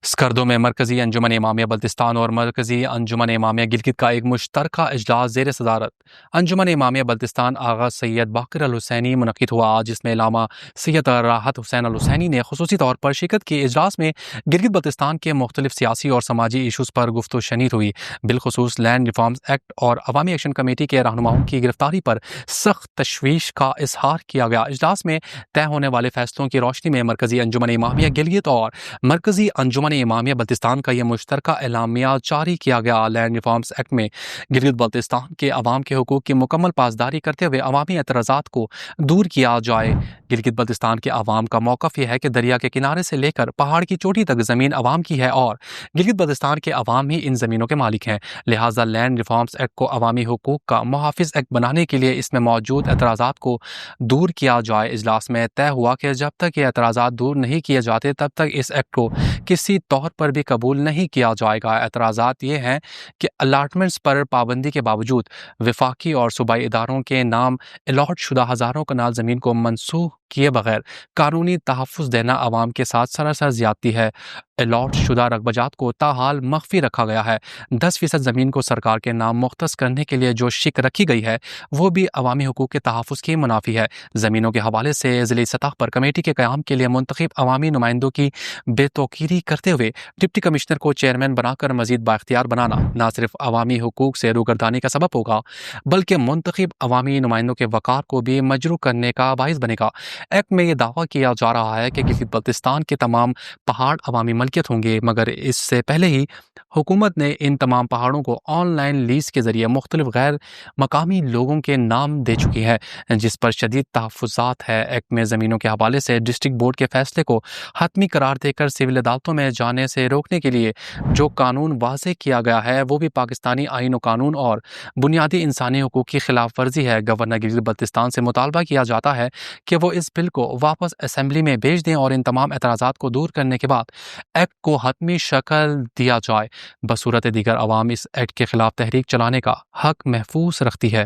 اسکردو میں مرکزی انجمن امامیہ بلتستان اور مرکزی انجمن امامیہ گلگت کا ایک مشترکہ اجلاس زیر صدارت انجمن امامیہ بلتستان آغا سید باقر الحسینی منعقد ہوا، جس میں علامہ سید راحت حسین الحسینی نے خصوصی طور پر شرکت کی۔ اجلاس میں گلگت بلتستان کے مختلف سیاسی اور سماجی ایشوز پر گفت و شنید ہوئی، بالخصوص لینڈ ریفارمز ایکٹ اور عوامی ایکشن کمیٹی کے رہنماؤں کی گرفتاری پر سخت تشویش کا اظہار کیا گیا۔ اجلاس میں طے ہونے والے فیصلوں کی روشنی میں مرکزی انجمن امامیہ گلگت اور مرکزی انجمن امامیہ بلتستان کا یہ مشترکہ اعلامیہ جاری کیا گیا۔ لینڈ ریفارمز ایکٹ میں گلگت بلتستان کے عوام کے حقوق کی مکمل پاسداری کرتے ہوئے عوامی اعتراضات کو دور کیا جائے۔ گلگت بلتستان کے عوام کا موقف یہ ہے کہ دریا کے کنارے سے لے کر پہاڑ کی چوٹی تک زمین عوام کی ہے اور گلگت بلتستان کے عوام ہی ان زمینوں کے مالک ہیں، لہٰذا لینڈ ریفارمز ایکٹ کو عوامی حقوق کا محافظ ایکٹ بنانے کے لیے اس میں موجود اعتراضات کو دور کیا جائے۔ اجلاس میں طے ہوا کہ جب تک یہ اعتراضات دور نہیں کیے جاتے تب تک اس ایکٹ کو کسی طور پر بھی قبول نہیں کیا جائے گا۔ اعتراضات یہ ہیں کہ الاٹمنٹس پر پابندی کے باوجود وفاقی اور صوبائی اداروں کے نام الاٹ شدہ ہزاروں کنال زمین کو منسوخ کیے بغیر قانونی تحفظ دینا عوام کے ساتھ سراسر زیادتی ہے۔ الاٹ شدہ رقبہ جات کو تاحال مخفی رکھا گیا ہے۔ 10% زمین کو سرکار کے نام مختص کرنے کے لیے جو شک رکھی گئی ہے وہ بھی عوامی حقوق کے تحفظ کی منافی ہے۔ زمینوں کے حوالے سے ضلعی سطح پر کمیٹی کے قیام کے لیے منتخب عوامی نمائندوں کی بے توقیری کرتے ہوئے ڈپٹی کمشنر کو چیئرمین بنا کر مزید بااختیار بنانا نہ صرف عوامی حقوق سے روگردانی کا سبب ہوگا بلکہ منتخب عوامی نمائندوں کے وقار کو بھی مجروح کرنے کا باعث بنے گا۔ ایکٹ میں یہ دعویٰ کیا جا رہا ہے کہ گلگت بلتستان کے تمام پہاڑ عوامی ملکیت ہوں گے، مگر اس سے پہلے ہی حکومت نے ان تمام پہاڑوں کو آن لائن لیز کے ذریعے مختلف غیر مقامی لوگوں کے نام دے چکی ہے، جس پر شدید تحفظات ہے۔ ایکٹ میں زمینوں کے حوالے سے ڈسٹرکٹ بورڈ کے فیصلے کو حتمی قرار دے کر سول عدالتوں میں جانے سے روکنے کے لیے جو قانون واضح کیا گیا ہے وہ بھی پاکستانی آئین و قانون اور بنیادی انسانی حقوق کی خلاف ورزی ہے۔ گورنر گلگت بلتستان سے مطالبہ کیا جاتا ہے کہ وہ اس بل کو واپس اسمبلی میں بھیج دیں اور ان تمام اعتراضات کو دور کرنے کے بعد ایکٹ کو حتمی شکل دیا جائے۔ بصورت دیگر عوام اس ایکٹ کے خلاف تحریک چلانے کا حق محفوظ رکھتی ہے۔